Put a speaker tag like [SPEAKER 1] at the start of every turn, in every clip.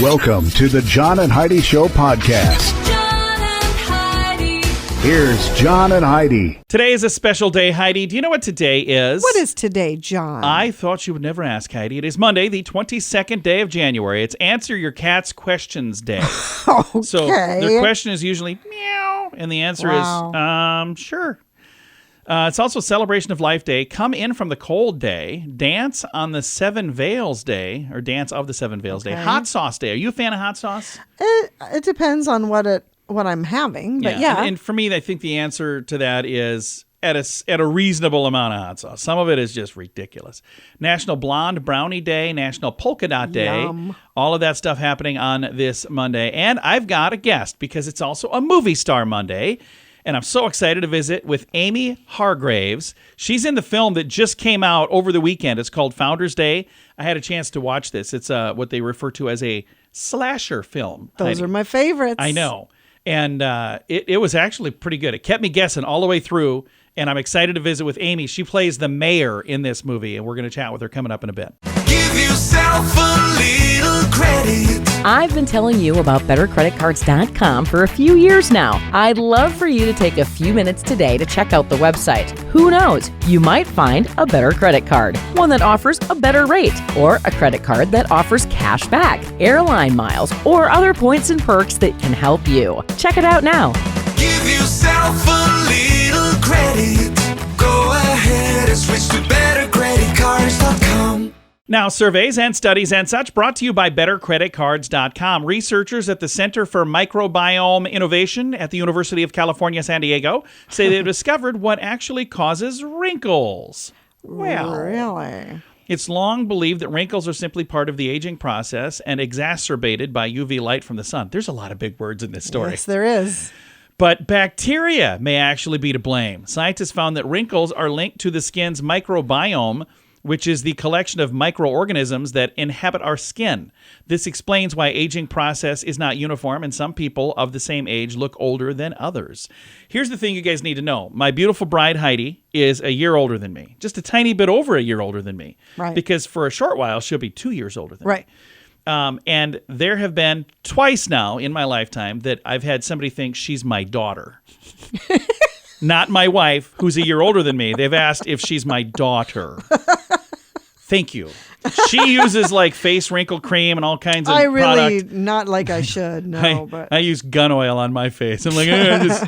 [SPEAKER 1] Welcome to the John and Heidi Show podcast.
[SPEAKER 2] John and Heidi.
[SPEAKER 1] Here's John and Heidi.
[SPEAKER 3] Today is a special day, Heidi. Do you know what today is?
[SPEAKER 4] What is today, John?
[SPEAKER 3] I thought you would never ask, Heidi. It is Monday, the 22nd day of January. It's Answer Your Cat's Questions Day.
[SPEAKER 4] Okay.
[SPEAKER 3] So their question is usually meow, and the answer is sure. It's also Celebration of Life Day, Come In From the Cold Day, Dance on the Seven Veils Day, or Dance of the Seven Veils Day, Hot Sauce Day. Are you a fan of hot sauce?
[SPEAKER 4] It depends on what I'm having, but yeah.
[SPEAKER 3] And for me, I think the answer to that is at a reasonable amount of hot sauce. Some of it is just ridiculous. National Blonde Brownie Day, National Polka Dot Day, all of that stuff happening on this Monday. And I've got a guest because it's also a movie star Monday. And I'm so excited to visit with Amy Hargreaves. She's in the film that just came out over the weekend. It's called Founders Day. I had a chance to watch this. It's what they refer to as a slasher film.
[SPEAKER 4] Those are my favorites.
[SPEAKER 3] I know. And it was actually pretty good. It kept me guessing all the way through. And I'm excited to visit with Amy. She plays the mayor in this movie. And we're going to chat with her coming up in a bit.
[SPEAKER 2] Give yourself a little credit.
[SPEAKER 5] I've been telling you about BetterCreditCards.com for a few years now. I'd love for you to take a few minutes today to check out the website. Who knows? You might find a better credit card, one that offers a better rate, or a credit card that offers cash back, airline miles, or other points and perks that can help you. Check it out now.
[SPEAKER 2] Give yourself a little credit. Go ahead and switch to BetterCreditCards.com.
[SPEAKER 3] Now, surveys and studies and such brought to you by BetterCreditCards.com. Researchers at the Center for Microbiome Innovation at the University of California, San Diego say they've discovered what actually causes wrinkles. Well,
[SPEAKER 4] Really?
[SPEAKER 3] it's long believed that wrinkles are simply part of the aging process and exacerbated by UV light from the sun. There's a lot of big words in this story.
[SPEAKER 4] Yes, there is.
[SPEAKER 3] But bacteria may actually be to blame. Scientists found that wrinkles are linked to the skin's microbiome, which is the collection of microorganisms that inhabit our skin. This explains why aging process is not uniform, and some people of the same age look older than others. Here's the thing you guys need to know. My beautiful bride, Heidi, is a year older than me. Just a tiny bit over a year older than me.
[SPEAKER 4] Right.
[SPEAKER 3] Because for a short while, she'll be 2 years older than me.
[SPEAKER 4] Right.
[SPEAKER 3] And there have been twice now in my lifetime that I've had somebody think she's my daughter. Not my wife, who's a year older than me. They've asked if she's my daughter. Thank you. She uses like face wrinkle cream and all kinds of product.
[SPEAKER 4] Not like I should, no. but
[SPEAKER 3] I use gun oil on my face. I'm like, just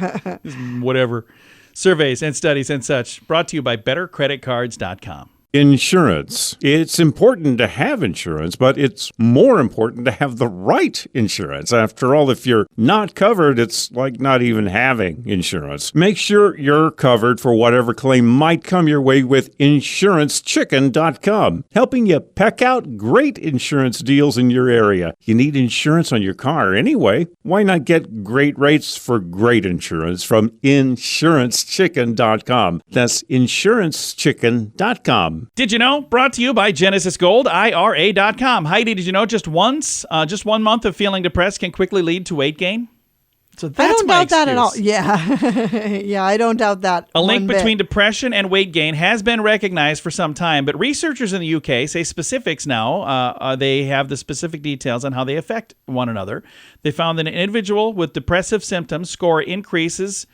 [SPEAKER 3] whatever. Surveys and studies and such brought to you by BetterCreditCards.com.
[SPEAKER 6] Insurance. It's important to have insurance, but it's more important to have the right insurance. After all, if you're not covered, it's like not even having insurance. Make sure you're covered for whatever claim might come your way with InsuranceChicken.com, helping you peck out great insurance deals in your area. You need insurance on your car anyway. Why not get great rates for great insurance from InsuranceChicken.com? That's InsuranceChicken.com.
[SPEAKER 3] Did you know? Brought to you by Genesis Gold, IRA.com. Heidi, did you know just 1 month of feeling depressed can quickly lead to weight gain? So that's
[SPEAKER 4] I don't
[SPEAKER 3] my
[SPEAKER 4] doubt that at all.
[SPEAKER 3] excuse.
[SPEAKER 4] Yeah. Yeah, I don't doubt that.
[SPEAKER 3] A link
[SPEAKER 4] one bit.
[SPEAKER 3] between depression and weight gain has been recognized for some time, but researchers in the UK say specifics now. They have the specific details on how they affect one another. They found that an individual with depressive symptoms score increases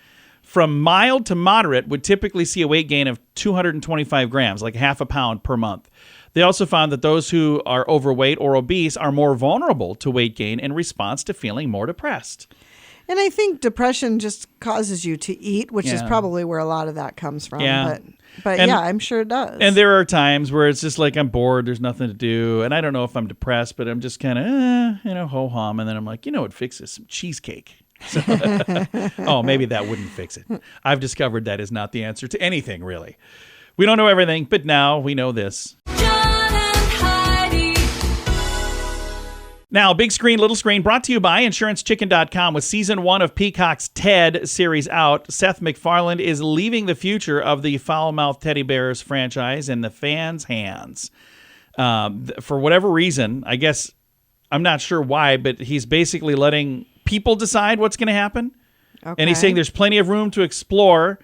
[SPEAKER 3] from mild to moderate would typically see a weight gain of 225 grams, like half a pound per month. They also found that those who are overweight or obese are more vulnerable to weight gain in response to feeling more depressed.
[SPEAKER 4] And I think depression just causes you to eat, which is
[SPEAKER 3] Yeah.
[SPEAKER 4] probably where a lot of that comes from.
[SPEAKER 3] Yeah.
[SPEAKER 4] But
[SPEAKER 3] And-
[SPEAKER 4] yeah, I'm sure it does.
[SPEAKER 3] And there are times where it's just like I'm bored, there's nothing to do, and I don't know if I'm depressed, but I'm just kind of, ho-hum, and then I'm like, what fixes some cheesecake? So, oh, maybe that wouldn't fix it. I've discovered that is not the answer to anything, really. We don't know everything, but now we know this.
[SPEAKER 2] John and Heidi.
[SPEAKER 3] Now, big screen, little screen, brought to you by InsuranceChicken.com. With season 1 of Peacock's Ted series out, Seth MacFarlane is leaving the future of the foul-mouthed teddy bears franchise in the fans' hands. For whatever reason, I guess, I'm not sure why, but he's basically letting people decide what's going to happen.
[SPEAKER 4] Okay.
[SPEAKER 3] And he's saying there's plenty of room to explore.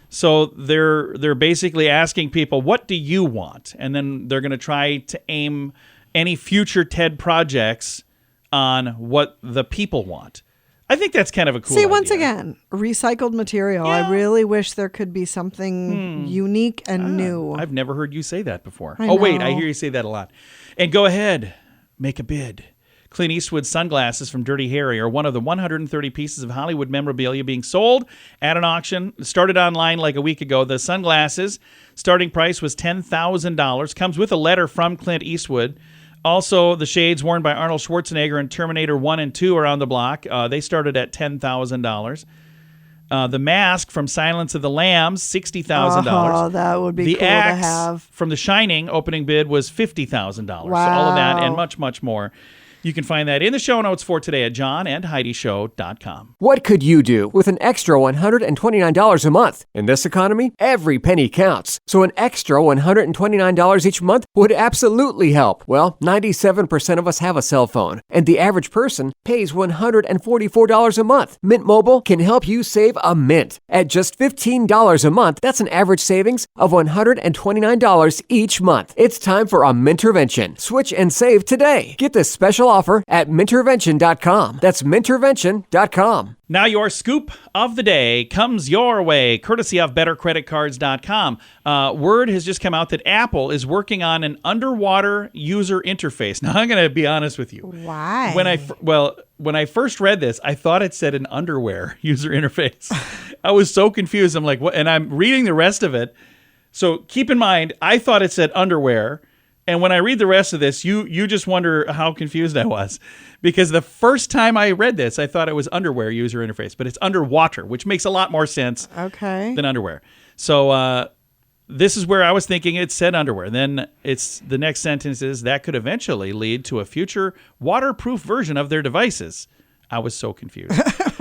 [SPEAKER 3] So they're basically asking people, what do you want? And then they're going to try to aim any future TED projects on what the people want. I think that's kind of a cool idea.
[SPEAKER 4] Once again, recycled material.
[SPEAKER 3] Yeah.
[SPEAKER 4] I really wish there could be something unique and new.
[SPEAKER 3] I've never heard you say that before.
[SPEAKER 4] I
[SPEAKER 3] Wait,
[SPEAKER 4] know.
[SPEAKER 3] I hear you say that a lot. And go ahead, make a bid. Clint Eastwood's sunglasses from Dirty Harry are one of the 130 pieces of Hollywood memorabilia being sold at an auction. It started online like a week ago. The sunglasses starting price was $10,000. Comes with a letter from Clint Eastwood. Also, the shades worn by Arnold Schwarzenegger in Terminator 1 and 2 are on the block. They started at $10,000. The mask from Silence of the Lambs, $60,000.
[SPEAKER 4] Oh, that would be
[SPEAKER 3] the
[SPEAKER 4] cool
[SPEAKER 3] axe
[SPEAKER 4] to have.
[SPEAKER 3] from The Shining opening bid was $50,000.
[SPEAKER 4] Wow.
[SPEAKER 3] So all of that and much, much more. You can find that in the show notes for today at johnandheidishow.com.
[SPEAKER 7] What could you do with an extra $129 a month? In this economy, every penny counts. So an extra $129 each month would absolutely help. Well, 97% of us have a cell phone, and the average person pays $144 a month. Mint Mobile can help you save a mint. At just $15 a month, that's an average savings of $129 each month. It's time for a Mintervention. Switch and save today. Get this special offer at Mintervention.com. That's Mintervention.com.
[SPEAKER 3] Now your scoop of the day comes your way, courtesy of BetterCreditCards.com. Word has just come out that Apple is working on an underwater user interface. Now, I'm going to be honest with you.
[SPEAKER 4] Why?
[SPEAKER 3] When I first read this, I thought it said an underwear user interface. I was so confused. I'm like, what? And I'm reading the rest of it. So keep in mind, I thought it said underwear. And when I read the rest of this, you just wonder how confused I was. Because the first time I read this, I thought it was underwear user interface, but it's underwater, which makes a lot more sense than underwear. So this is where I was thinking it said underwear. Then it's the next sentence is that could eventually lead to a future waterproof version of their devices. I was so confused.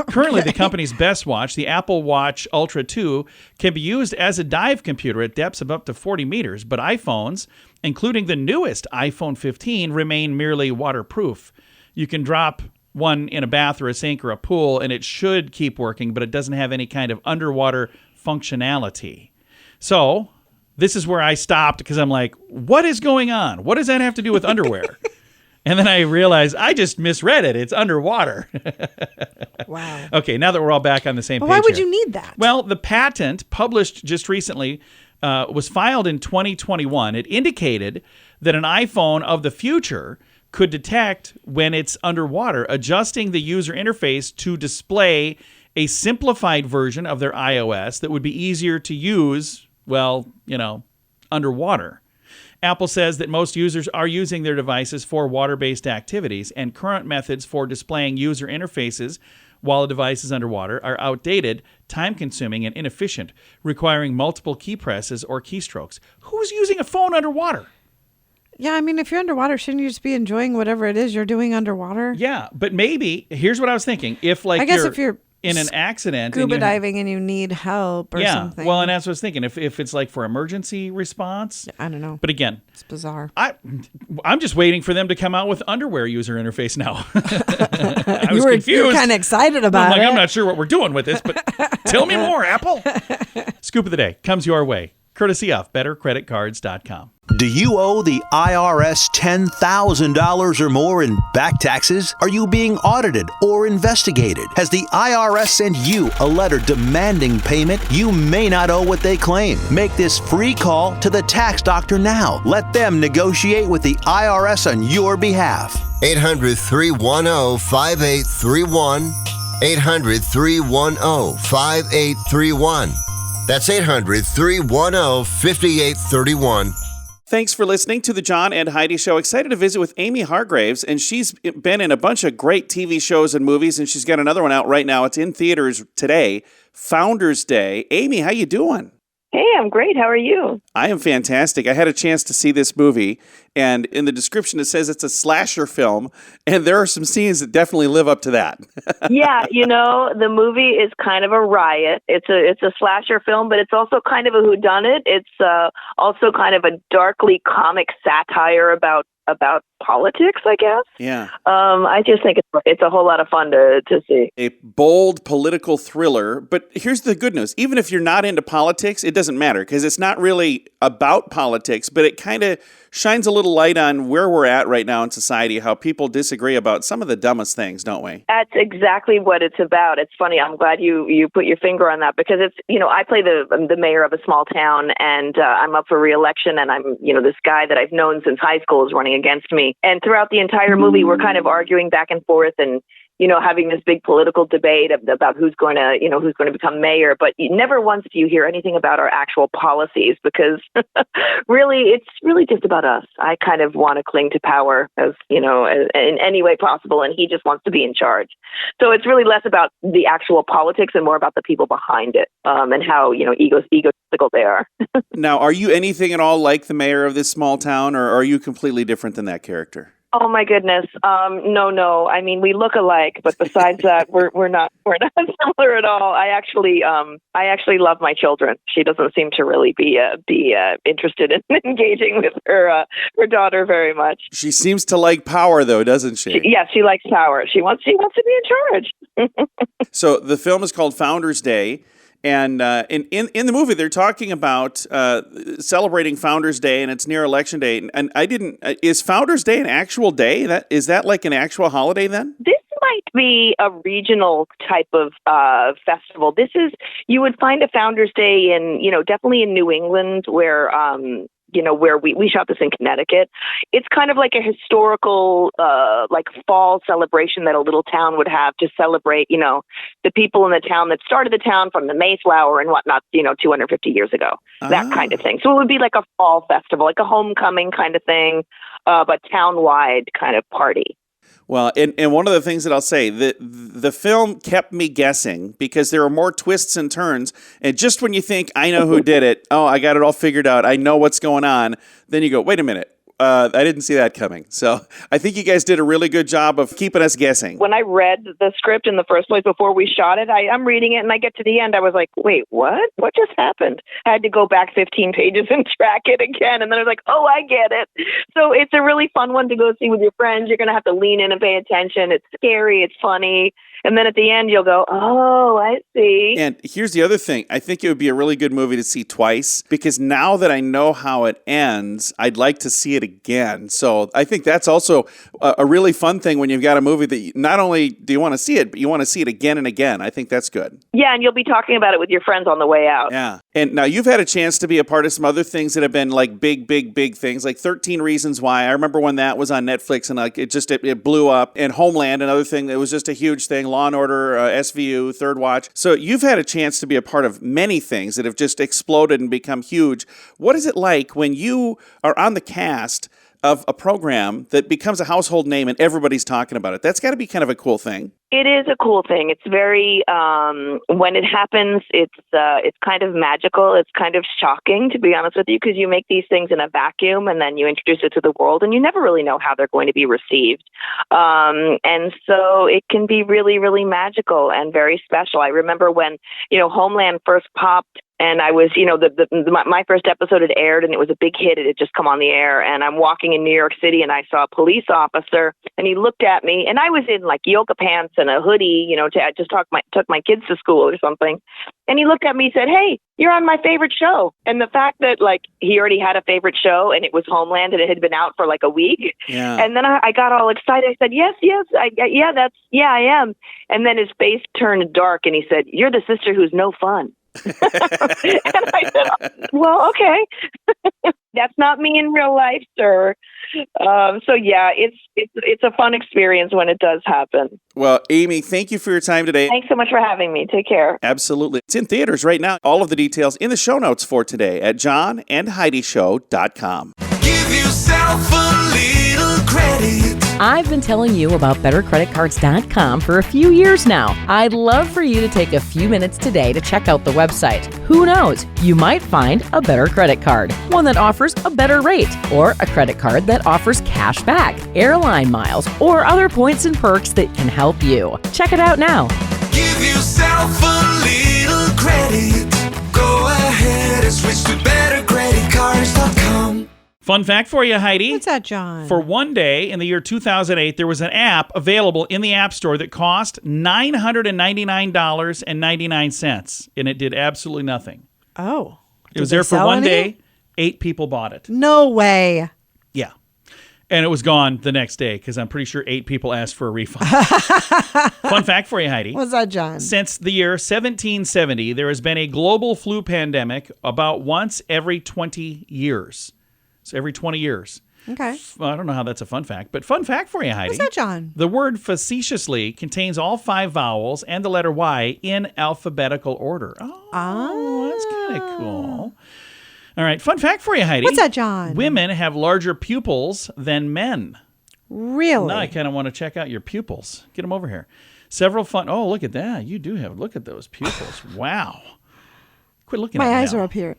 [SPEAKER 3] Currently, the company's best watch, the Apple Watch Ultra 2, can be used as a dive computer at depths of up to 40 meters, but iPhones, including the newest iPhone 15, remain merely waterproof. You can drop one in a bath or a sink or a pool, and it should keep working, but it doesn't have any kind of underwater functionality. So this is where I stopped because I'm like, what is going on? What does that have to do with underwear? And then I realized I just misread it. It's underwater.
[SPEAKER 4] Wow.
[SPEAKER 3] Okay, now that we're all back on the same page.
[SPEAKER 4] Why would
[SPEAKER 3] here.
[SPEAKER 4] you need that?
[SPEAKER 3] Well, the patent published just recently was filed in 2021. It indicated that an iPhone of the future could detect when it's underwater, adjusting the user interface to display a simplified version of their iOS that would be easier to use, underwater. Apple says that most users are using their devices for water-based activities, and current methods for displaying user interfaces while a device is underwater are outdated, time-consuming, and inefficient, requiring multiple key presses or keystrokes. Who's using a phone underwater?
[SPEAKER 4] Yeah, I mean, if you're underwater, shouldn't you just be enjoying whatever it is you're doing underwater?
[SPEAKER 3] Yeah, but maybe, here's what I was thinking. If you're in an accident.
[SPEAKER 4] Scuba diving and you need help or something.
[SPEAKER 3] Well, and that's what I was thinking. If it's like for emergency response.
[SPEAKER 4] I don't know.
[SPEAKER 3] But again.
[SPEAKER 4] It's bizarre.
[SPEAKER 3] I'm just waiting for them to come out with underwear user interface now. I was confused.
[SPEAKER 4] You were kind of excited about it.
[SPEAKER 3] I'm not sure what we're doing with this, but tell me more, Apple. Scoop of the day comes your way, courtesy of BetterCreditCards.com.
[SPEAKER 8] Do you owe the IRS $10,000 or more in back taxes? Are you being audited or investigated? Has the IRS sent you a letter demanding payment? You may not owe what they claim. Make this free call to the tax doctor now. Let them negotiate with the IRS on your behalf.
[SPEAKER 9] 800-310-5831. 800-310-5831. That's 800-310-5831.
[SPEAKER 3] Thanks for listening to the John and Heidi Show. Excited to visit with Amy Hargreaves, and she's been in a bunch of great TV shows and movies, and she's got another one out right now. It's in theaters today, Founders Day. Amy, how you doing?
[SPEAKER 10] Hey, I'm great. How are you?
[SPEAKER 3] I am fantastic. I had a chance to see this movie, and in the description it says it's a slasher film, and there are some scenes that definitely live up to that.
[SPEAKER 10] Yeah, the movie is kind of a riot. It's a slasher film, but it's also kind of a whodunit. It's also kind of a darkly comic satire about politics, I guess.
[SPEAKER 3] Yeah.
[SPEAKER 10] I just think it's it's a whole lot of fun to see.
[SPEAKER 3] A bold political thriller. But here's the good news. Even if you're not into politics, it doesn't matter because it's not really about politics, but it kind of shines a little light on where we're at right now in society, how people disagree about some of the dumbest things, don't we?
[SPEAKER 10] That's exactly what it's about. It's funny. I'm glad you put your finger on that because it's, I play the mayor of a small town and I'm up for re-election and I'm, this guy that I've known since high school is running against me. And throughout the entire movie, we're kind of arguing back and forth and, having this big political debate about who's going to become mayor. But never once do you hear anything about our actual policies because it's really just about us. I kind of want to cling to power as in any way possible. And he just wants to be in charge. So it's really less about the actual politics and more about the people behind it and how, egotistical they are.
[SPEAKER 3] Now, are you anything at all like the mayor of this small town or are you completely different than that character?
[SPEAKER 10] Oh my goodness. No. I mean, we look alike, but besides that, we're not similar at all. I actually love my children. She doesn't seem to really be interested in engaging with her daughter very much.
[SPEAKER 3] She seems to like power, though, doesn't she?
[SPEAKER 10] Yes, she likes power. She wants to be in charge.
[SPEAKER 3] So the film is called Founders Day. And in the movie, they're talking about celebrating Founders Day, and it's near Election Day. And is Founders Day an actual day? Is that like an actual holiday then?
[SPEAKER 10] This might be a regional type of festival. You would find a Founders Day in, definitely in New England where where we shot this in Connecticut. It's kind of like a historical, like fall celebration that a little town would have to celebrate, the people in the town that started the town from the Mayflower and whatnot, 250 years ago, that kind of thing. So it would be like a fall festival, like a homecoming kind of thing, but town-wide kind of party.
[SPEAKER 3] Well, and one of the things that I'll say, the film kept me guessing because there are more twists and turns. And just when you think, I know who did it, I got it all figured out, I know what's going on, then you go, wait a minute. I didn't see that coming. So I think you guys did a really good job of keeping us guessing.
[SPEAKER 10] When I read the script in the first place before we shot it, I'm reading it and I get to the end. I was like, wait, what? What just happened? I had to go back 15 pages and track it again. And then I was like, oh, I get it. So it's a really fun one to go see with your friends. You're going to have to lean in and pay attention. It's scary. It's funny. And then at the end, you'll go, oh, I see.
[SPEAKER 3] And here's the other thing. I think it would be a really good movie to see twice because now that I know how it ends, I'd like to see it again. So I think that's also a really fun thing when you've got a movie that not only do you want to see it, but you want to see it again and again. I think that's good.
[SPEAKER 10] Yeah, and you'll be talking about it with your friends on the way out.
[SPEAKER 3] Yeah. And now you've had a chance to be a part of some other things that have been like big things, like 13 Reasons Why. I remember when that was on Netflix and like it blew up. And Homeland, another thing that was just a huge thing. Law and Order, SVU, Third Watch. So you've had a chance to be a part of many things that have just exploded and become huge. What is it like when you are on the cast of a program that becomes a household name and everybody's talking about it? That's got to be kind of a cool thing.
[SPEAKER 10] It is a cool thing. It's very, when it happens, it's kind of magical. It's kind of shocking, to be honest with you, because you make these things in a vacuum and then you introduce it to the world and you never really know how they're going to be received. And so it can be really, really magical and very special. I remember when, Homeland first popped. And I was, my first episode had aired and it was a big hit. It had just come on the air. And I'm walking in New York City and I saw a police officer and he looked at me and I was in like yoga pants and a hoodie, I just took my kids to school or something. And he looked at me and said, hey, you're on my favorite show. And the fact that like he already had a favorite show and it was Homeland and it had been out for like a week.
[SPEAKER 3] Yeah.
[SPEAKER 10] And then I got all excited. I said, yes, I am. And then his face turned dark and he said, you're the sister who's no fun. And I said, well, okay. That's not me in real life, sir. So yeah, it's a fun experience when it does happen.
[SPEAKER 3] Well, Amy, thank you for your time today.
[SPEAKER 10] Thanks so much for having me. Take care.
[SPEAKER 3] Absolutely. It's in theaters right now. All of the details in the show notes for today at johnandheidishow.com.
[SPEAKER 2] Give yourself a little credit.
[SPEAKER 5] I've been telling you about BetterCreditCards.com for a few years now. I'd love for you to take a few minutes today to check out the website. Who knows? You might find a better credit card, one that offers a better rate, or a credit card that offers cash back, airline miles, or other points and perks that can help you. Check it out now.
[SPEAKER 2] Give yourself a little credit. Go ahead and switch to BetterCreditCards.com.
[SPEAKER 3] Fun fact for you, Heidi.
[SPEAKER 4] What's that, John?
[SPEAKER 3] For one day in the year 2008, there was an app available in the App Store that cost $999.99, and it did absolutely nothing.
[SPEAKER 4] Oh.
[SPEAKER 3] It was there for one day. 8 people bought it.
[SPEAKER 4] No way.
[SPEAKER 3] Yeah. And it was gone the next day because I'm pretty sure 8 people asked for a refund. Fun fact for you, Heidi.
[SPEAKER 4] What's that, John?
[SPEAKER 3] Since the year 1770, there has been a global flu pandemic about once every 20 years. So every 20 years.
[SPEAKER 4] Okay.
[SPEAKER 3] I don't know how that's a fun fact, but fun fact for you, Heidi.
[SPEAKER 4] What's that, John?
[SPEAKER 3] The word facetiously contains all 5 vowels and the letter Y in alphabetical order. Oh, that's kind of cool. All right, fun fact for you, Heidi.
[SPEAKER 4] What's that, John?
[SPEAKER 3] Women have larger pupils than men.
[SPEAKER 4] Really?
[SPEAKER 3] Now I kind of want to check out your pupils. Get them over here. Several fun. Oh, look at that. You do have. Look at those pupils. Wow. Quit looking at me.
[SPEAKER 4] My eyes
[SPEAKER 3] now.
[SPEAKER 4] are up here.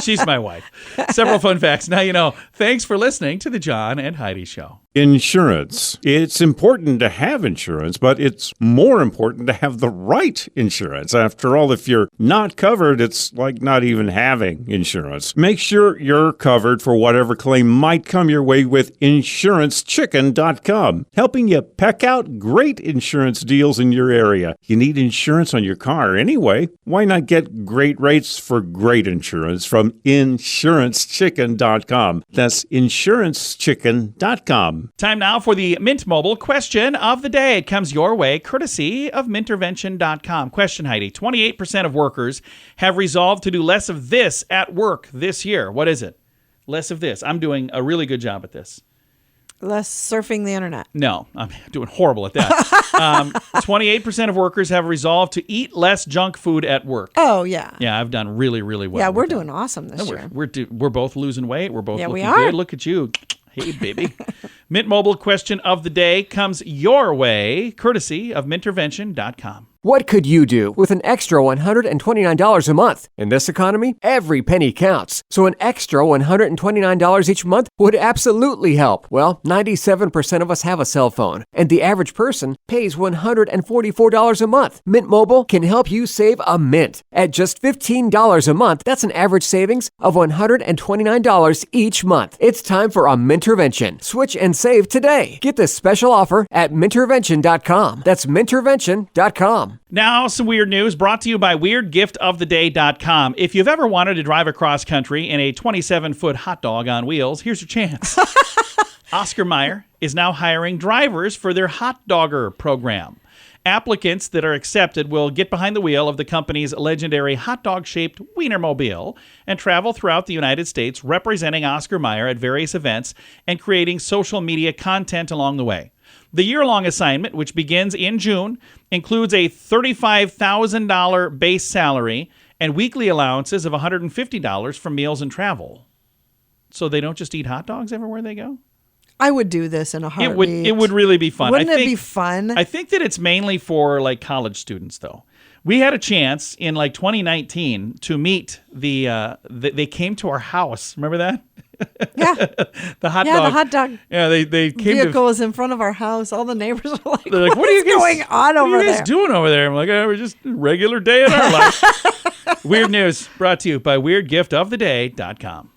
[SPEAKER 3] She's my wife. Several fun facts. Now you know. Thanks for listening to the John and Heidi Show.
[SPEAKER 6] Insurance. It's important to have insurance, but it's more important to have the right insurance. After all, if you're not covered, it's like not even having insurance. Make sure you're covered for whatever claim might come your way with InsuranceChicken.com, helping you peck out great insurance deals in your area. You need insurance on your car anyway. Why not get great rates for great insurance from InsuranceChicken.com? That's InsuranceChicken.com.
[SPEAKER 3] Time now for the Mint Mobile question of the day. It comes your way courtesy of Mintervention.com. Question, Heidi. 28% of workers have resolved to do less of this at work this year. What is it? Less of this. I'm doing a really good job at this.
[SPEAKER 4] Less surfing the internet.
[SPEAKER 3] No, I'm doing horrible at that. 28% of workers have resolved to eat less junk food at work.
[SPEAKER 4] Oh, yeah.
[SPEAKER 3] Yeah, I've done really, really well.
[SPEAKER 4] Yeah, we're
[SPEAKER 3] with that.
[SPEAKER 4] doing awesome this year.
[SPEAKER 3] We're both losing weight. We're both
[SPEAKER 4] Yeah,
[SPEAKER 3] looking
[SPEAKER 4] we are.
[SPEAKER 3] good. Look at you. Hey, baby. Mint Mobile question of the day comes your way, courtesy of Mintervention.com.
[SPEAKER 7] What could you do with an extra $129 a month? In this economy, every penny counts. So an extra $129 each month would absolutely help. Well, 97% of us have a cell phone, and the average person pays $144 a month. Mint Mobile can help you save a mint. At just $15 a month, that's an average savings of $129 each month. It's time for a Mintervention. Switch and save today. Get this special offer at Mintervention.com. That's Mintervention.com.
[SPEAKER 3] Now, some weird news brought to you by WeirdGiftOfTheDay.com. If you've ever wanted to drive across country in a 27-foot hot dog on wheels, here's your chance. Oscar Mayer is now hiring drivers for their hot dogger program. Applicants that are accepted will get behind the wheel of the company's legendary hot dog-shaped Wienermobile and travel throughout the United States representing Oscar Mayer at various events and creating social media content along the way. The year-long assignment, which begins in June, includes a $35,000 base salary and weekly allowances of $150 for meals and travel. So they don't just eat hot dogs everywhere they go?
[SPEAKER 4] I would do this in a heartbeat.
[SPEAKER 3] It would really be fun.
[SPEAKER 4] Wouldn't it be fun?
[SPEAKER 3] I think that it's mainly for like college students, though. We had a chance in like 2019 to meet they came to our house. Remember that?
[SPEAKER 4] Yeah.
[SPEAKER 3] The hot dog. Yeah, they came
[SPEAKER 4] vehicle was in front of our house. All the neighbors were like,
[SPEAKER 3] they're like, what are you guys
[SPEAKER 4] going on over there?
[SPEAKER 3] What are you guys doing over there? I'm like, oh, we're just a regular day in our life. Weird news brought to you by WeirdGiftOfTheDay.com.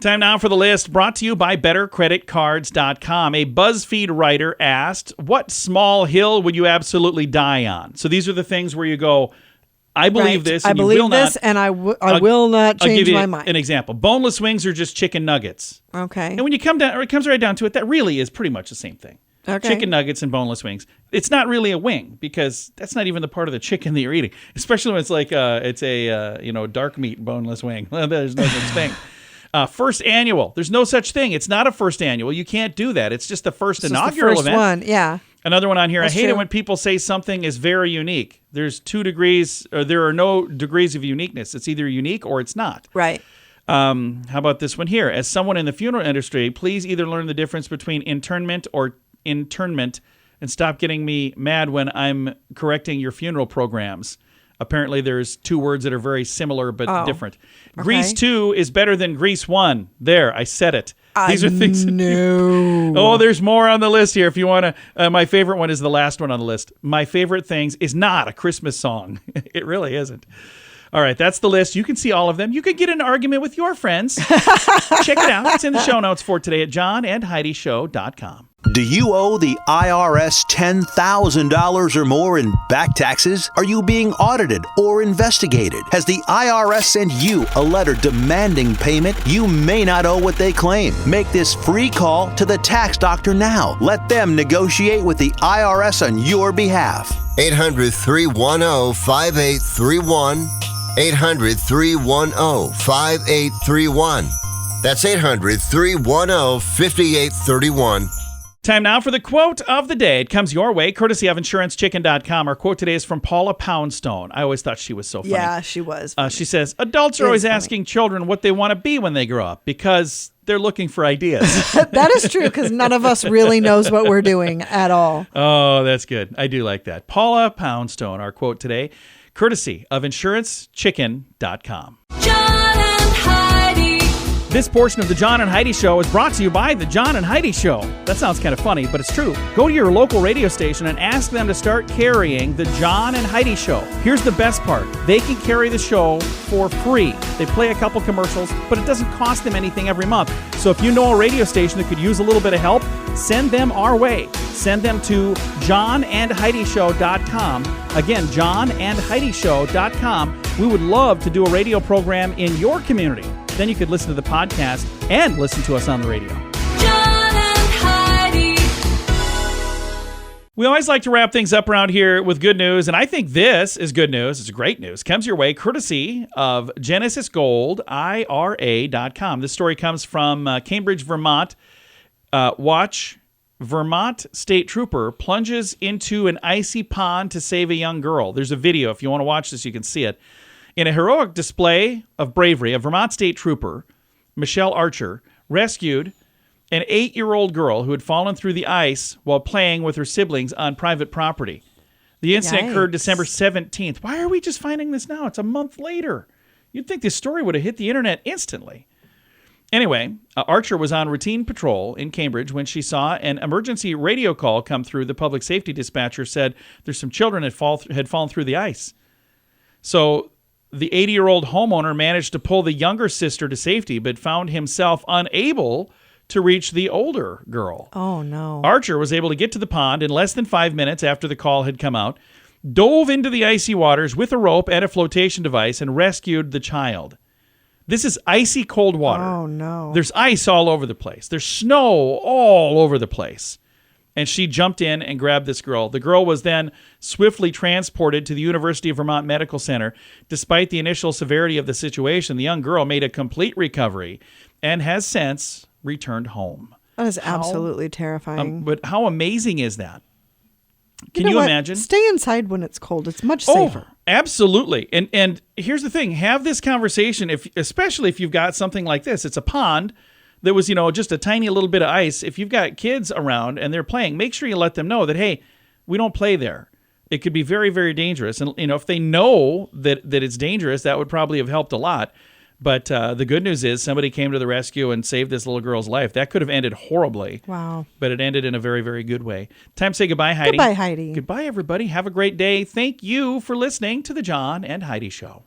[SPEAKER 3] Time now for the list brought to you by BetterCreditCards.com. A BuzzFeed writer asked, what small hill would you absolutely die on? So these are the things where you go, I believe this, and
[SPEAKER 4] I believe
[SPEAKER 3] you will
[SPEAKER 4] this,
[SPEAKER 3] not.
[SPEAKER 4] and I will not change
[SPEAKER 3] I'll give you
[SPEAKER 4] my mind.
[SPEAKER 3] an example. Boneless wings are just chicken nuggets.
[SPEAKER 4] Okay.
[SPEAKER 3] And when you come down, or it comes right down to it, that really is pretty much the same thing.
[SPEAKER 4] Okay.
[SPEAKER 3] Chicken nuggets and boneless wings. It's not really a wing because that's not even the part of the chicken that you're eating, especially when it's like it's a dark meat boneless wing. There's no such thing. First annual. There's no such thing. It's not a first annual. You can't do that. It's just the first inaugural
[SPEAKER 4] the first
[SPEAKER 3] event.
[SPEAKER 4] one, yeah.
[SPEAKER 3] Another one on here.
[SPEAKER 4] That's
[SPEAKER 3] I hate it
[SPEAKER 4] true.
[SPEAKER 3] when people say something is very unique. There's 2 degrees, or there are no degrees of uniqueness. It's either unique or it's not.
[SPEAKER 4] Right.
[SPEAKER 3] How about this one here? As someone in the funeral industry, please either learn the difference between internment or internment and stop getting me mad when I'm correcting your funeral programs. Apparently, there's 2 words that are very similar but different.
[SPEAKER 4] Okay.
[SPEAKER 3] Grease 2 is better than Grease 1. There, I said it. These are things.
[SPEAKER 4] No.
[SPEAKER 3] Oh, there's more on the list here. If you want to, my favorite one is the last one on the list. My favorite things is not a Christmas song. It really isn't. All right, that's the list. You can see all of them. You could get in an argument with your friends. Check it out. It's in the show notes for today at johnandheidishow.com.
[SPEAKER 8] Do you owe the IRS $10,000 or more in back taxes? Are you being audited or investigated? Has the IRS sent you a letter demanding payment? You may not owe what they claim. Make this free call to the tax doctor now. Let them negotiate with the IRS on your behalf.
[SPEAKER 9] 800-310-5831. 800-310-5831. That's 800-310-5831.
[SPEAKER 3] Time now for the quote of the day. It comes your way, courtesy of InsuranceChicken.com. Our quote today is from Paula Poundstone. I always thought she was so funny.
[SPEAKER 4] Yeah, she was.
[SPEAKER 3] She says, adults are always asking children what they want to be when they grow up because they're looking for ideas.
[SPEAKER 4] That is true because none of us really knows what we're doing at all.
[SPEAKER 3] Oh, that's good. I do like that. Paula Poundstone, our quote today, courtesy of InsuranceChicken.com. This portion of the John and Heidi Show is brought to you by the John and Heidi Show. That sounds kind of funny, but it's true. Go to your local radio station and ask them to start carrying the John and Heidi Show. Here's the best part. They can carry the show for free. They play a couple commercials, but it doesn't cost them anything every month. So if you know a radio station that could use a little bit of help, send them our way. Send them to johnandheidishow.com. Again, johnandheidishow.com. We would love to do a radio program in your community. Then you could listen to the podcast and listen to us on the radio.
[SPEAKER 2] John and Heidi.
[SPEAKER 3] We always like to wrap things up around here with good news, and I think this is good news. It's great news. Comes your way courtesy of GenesisGoldIRA.com. This story comes from Cambridge, Vermont. Watch, Vermont state trooper plunges into an icy pond to save a young girl. There's a video. If you want to watch this, you can see it. In a heroic display of bravery, a Vermont state trooper, Michelle Archer, rescued an 8-year-old girl who had fallen through the ice while playing with her siblings on private property. The incident occurred December 17th. Why are we just finding this now? It's a month later. You'd think this story would have hit the internet instantly. Anyway, Archer was on routine patrol in Cambridge when she saw an emergency radio call come through. The public safety dispatcher said there's some children had fallen through the ice. So the 80-year-old homeowner managed to pull the younger sister to safety, but found himself unable to reach the older girl.
[SPEAKER 4] Oh, no.
[SPEAKER 3] Archer was able to get to the pond in less than 5 minutes after the call had come out, dove into the icy waters with a rope and a flotation device, and rescued the child. This is icy cold water.
[SPEAKER 4] Oh, no.
[SPEAKER 3] There's ice all over the place. There's snow all over the place. And she jumped in and grabbed this girl. The girl was then swiftly transported to the University of Vermont Medical Center. Despite the initial severity of the situation, the young girl made a complete recovery and has since returned home.
[SPEAKER 4] That is absolutely terrifying.
[SPEAKER 3] But how amazing is that? Can
[SPEAKER 4] you
[SPEAKER 3] you imagine?
[SPEAKER 4] Stay inside when it's cold. It's much safer.
[SPEAKER 3] Oh, absolutely. And here's the thing. Have this conversation, especially if you've got something like this. It's a pond that was, just a tiny little bit of ice. If you've got kids around and they're playing, make sure you let them know that, hey, we don't play there. It could be very, very dangerous. And, if they know that it's dangerous, that would probably have helped a lot. But the good news is somebody came to the rescue and saved this little girl's life. That could have ended horribly.
[SPEAKER 4] Wow.
[SPEAKER 3] But it ended in a very, very good way. Time to say goodbye, Heidi.
[SPEAKER 4] Goodbye, Heidi.
[SPEAKER 3] Goodbye, everybody. Have a great day. Thank you for listening to The John and Heidi Show.